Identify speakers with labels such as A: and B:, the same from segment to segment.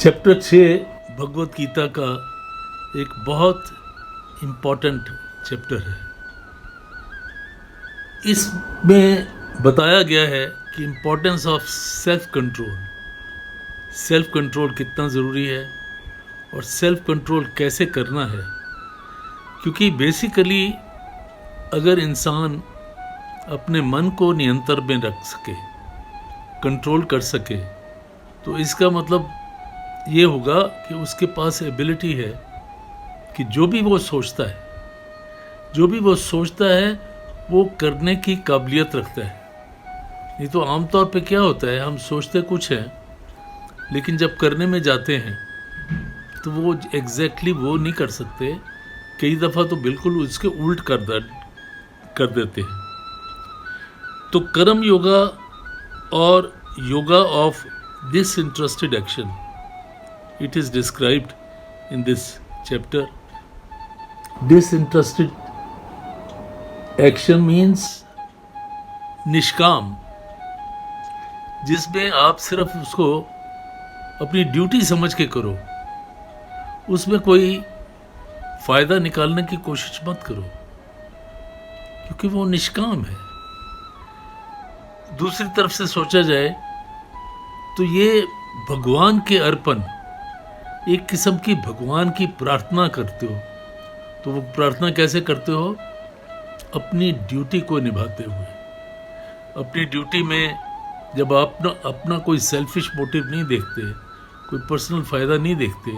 A: Chapter 6 Bhagavad Gita का एक बहुत इम्पॉर्टेंट चैप्टर है। इसमें बताया गया है कि इम्पोर्टेंस ऑफ सेल्फ कंट्रोल कितना ज़रूरी है और सेल्फ कंट्रोल कैसे करना है। क्योंकि बेसिकली अगर इंसान अपने मन को नियंत्रण में रख सके, कंट्रोल कर सके, तो इसका मतलब ये होगा कि उसके पास एबिलिटी है कि जो भी वो सोचता है वो करने की काबिलियत रखता है। नहीं तो आमतौर पे क्या होता है, हम सोचते कुछ हैं लेकिन जब करने में जाते हैं तो वो एग्जैक्टली वो नहीं कर सकते। कई दफ़ा तो बिल्कुल उसके उल्ट कर देते हैं। तो कर्म योगा और yoga of disinterested action, it is described in this chapter. Disinterested action means निष्काम, जिसमें आप सिर्फ उसको अपनी ड्यूटी समझ के करो, उसमें कोई फ़ायदा निकालने की कोशिश मत करो, क्योंकि वो निष्काम है। दूसरी तरफ से सोचा जाए तो ये भगवान के अर्पण, एक किस्म की भगवान की प्रार्थना करते हो। तो वो प्रार्थना कैसे करते हो? अपनी ड्यूटी को निभाते हुए। अपनी ड्यूटी में जब आप अपना कोई सेल्फिश मोटिव नहीं देखते, कोई पर्सनल फ़ायदा नहीं देखते,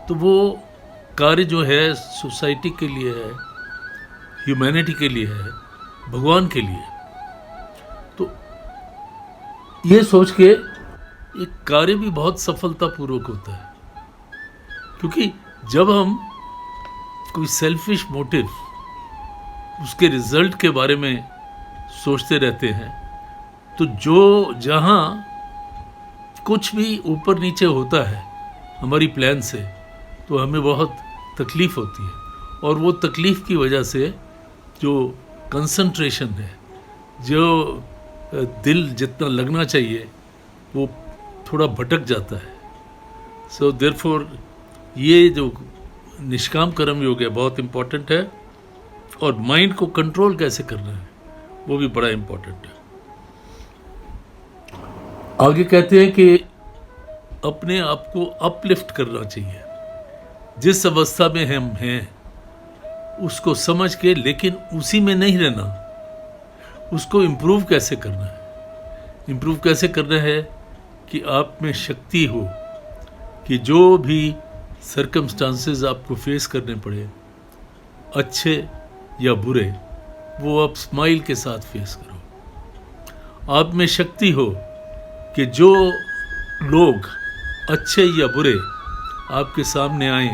A: तो वो कार्य जो है सोसाइटी के लिए है, ह्यूमैनिटी के लिए है, भगवान के लिए। तो ये सोच के एक कार्य भी बहुत सफलतापूर्वक होता है। क्योंकि जब हम कोई सेल्फिश मोटिव, उसके रिजल्ट के बारे में सोचते रहते हैं, तो जहाँ कुछ भी ऊपर नीचे होता है हमारी प्लान से, तो हमें बहुत तकलीफ़ होती है। और वो तकलीफ़ की वजह से जो कंसंट्रेशन है, जो दिल जितना लगना चाहिए, वो थोड़ा भटक जाता है। सो देयरफॉर ये जो निष्काम कर्म योग है बहुत इम्पोर्टेंट है। और माइंड को कंट्रोल कैसे करना है वो भी बड़ा इम्पोर्टेंट है। आगे कहते हैं कि अपने आप को अपलिफ्ट करना चाहिए। जिस अवस्था में हम हैं उसको समझ के, लेकिन उसी में नहीं रहना, उसको इम्प्रूव कैसे करना है। इम्प्रूव कैसे करना है कि आप में शक्ति हो कि जो भी सर्कमस्टांसेस आपको फेस करने पड़े, अच्छे या बुरे, वो आप स्माइल के साथ फेस करो। आप में शक्ति हो कि जो लोग अच्छे या बुरे आपके सामने आए,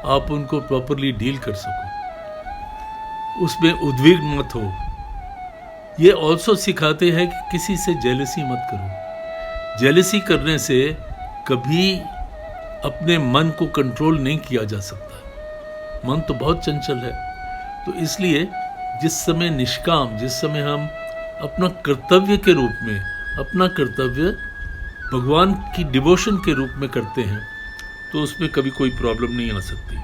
A: आप उनको प्रॉपरली डील कर सको, उसमें उद्विग्न मत हो। ये ऑल्सो सिखाते हैं कि किसी से जेलसी मत करो। जेलसी करने से कभी अपने मन को कंट्रोल नहीं किया जा सकता। मन तो बहुत चंचल है। तो इसलिए जिस समय निष्काम, जिस समय हम अपना कर्तव्य के रूप में, अपना कर्तव्य भगवान की डिवोशन के रूप में करते हैं, तो उसमें कभी कोई प्रॉब्लम नहीं आ सकती।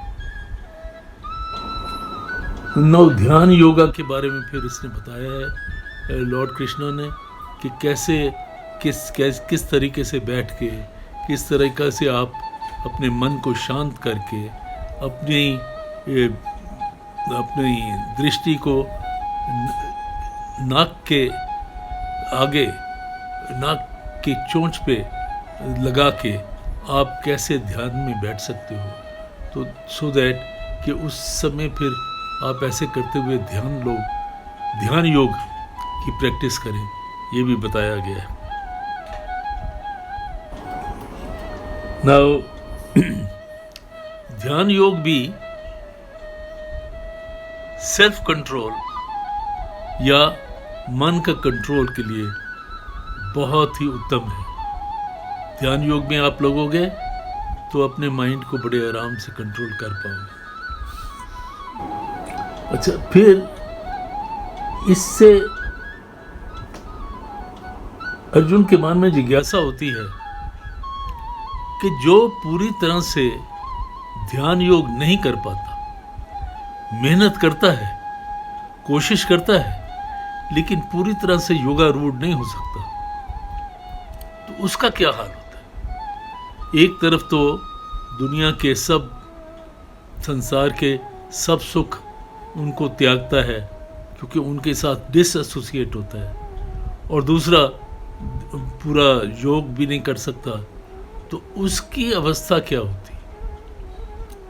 A: नौ ध्यान योगा के बारे में फिर इसने बताया है लॉर्ड कृष्णा ने कि कैसे किस तरीके से बैठ के, किस तरीके से आप अपने मन को शांत करके अपनी दृष्टि को नाक के आगे, नाक की चोंच पे लगा के आप कैसे ध्यान में बैठ सकते हो। तो सो दैट कि उस समय फिर आप ऐसे करते हुए ध्यान योग की प्रैक्टिस करें, ये भी बताया गया है। नाउ ध्यान योग भी सेल्फ कंट्रोल या मन का कंट्रोल के लिए बहुत ही उत्तम है। ध्यान योग में आप लगोगे तो अपने माइंड को बड़े आराम से कंट्रोल कर पाओगे। अच्छा, फिर इससे अर्जुन के मन में जिज्ञासा होती है कि जो पूरी तरह से ध्यान योग नहीं कर पाता, मेहनत करता है, कोशिश करता है, लेकिन पूरी तरह से योगारूढ़ नहीं हो सकता, तो उसका क्या हाल होता है। एक तरफ तो दुनिया के सब, संसार के सब सुख उनको त्यागता है क्योंकि उनके साथ डिसएसोसिएट होता है, और दूसरा पूरा योग भी नहीं कर सकता, तो उसकी अवस्था क्या होती।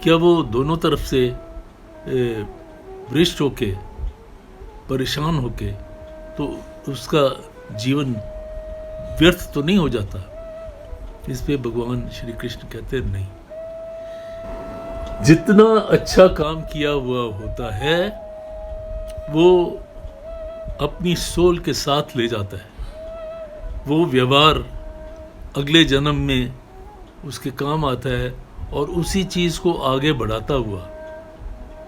A: क्या वो दोनों तरफ से भ्रष्ट होके, परेशान होके, तो उसका जीवन व्यर्थ तो नहीं हो जाता। इस पे भगवान श्री कृष्ण कहते हैं नहीं, जितना अच्छा काम किया हुआ होता है वो अपनी सोल के साथ ले जाता है, वो व्यवहार अगले जन्म में उसके काम आता है, और उसी चीज़ को आगे बढ़ाता हुआ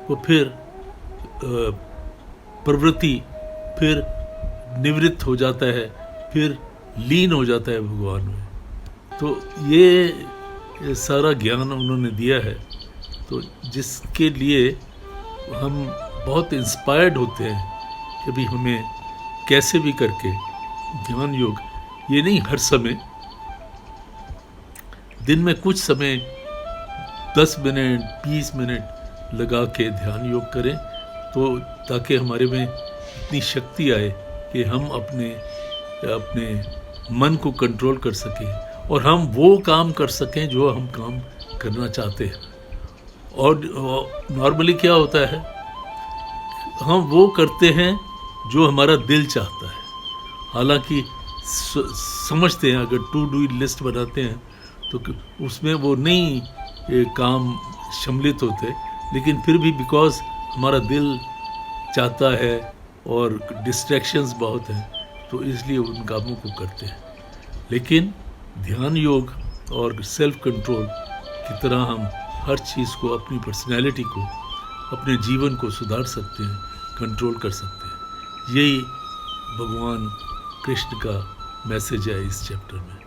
A: वो फिर प्रवृत्ति फिर निवृत्त हो जाता है, फिर लीन हो जाता है भगवान में। तो ये सारा ज्ञान उन्होंने दिया है, तो जिसके लिए हम बहुत इंस्पायर्ड होते हैं कि भी हमें कैसे भी करके ध्यान योग, ये नहीं हर समय, दिन में कुछ समय 10 मिनट 20 मिनट लगा के ध्यान योग करें, तो ताकि हमारे में इतनी शक्ति आए कि हम अपने मन को कंट्रोल कर सकें और हम वो काम कर सकें जो हम काम करना चाहते हैं। और नॉर्मली क्या होता है, हम वो करते हैं जो हमारा दिल चाहता है। हालांकि समझते हैं, अगर टू डू लिस्ट बनाते हैं तो उसमें वो नहीं काम सम्मिलित होते, लेकिन फिर भी बिकॉज हमारा दिल चाहता है और डिस्ट्रैक्शंस बहुत हैं, तो इसलिए उन कामों को करते हैं। लेकिन ध्यान योग और सेल्फ कंट्रोल की तरह हम हर चीज़ को, अपनी पर्सनैलिटी को, अपने जीवन को सुधार सकते हैं, कंट्रोल कर सकते हैं। यही भगवान कृष्ण का मैसेज है इस चैप्टर में।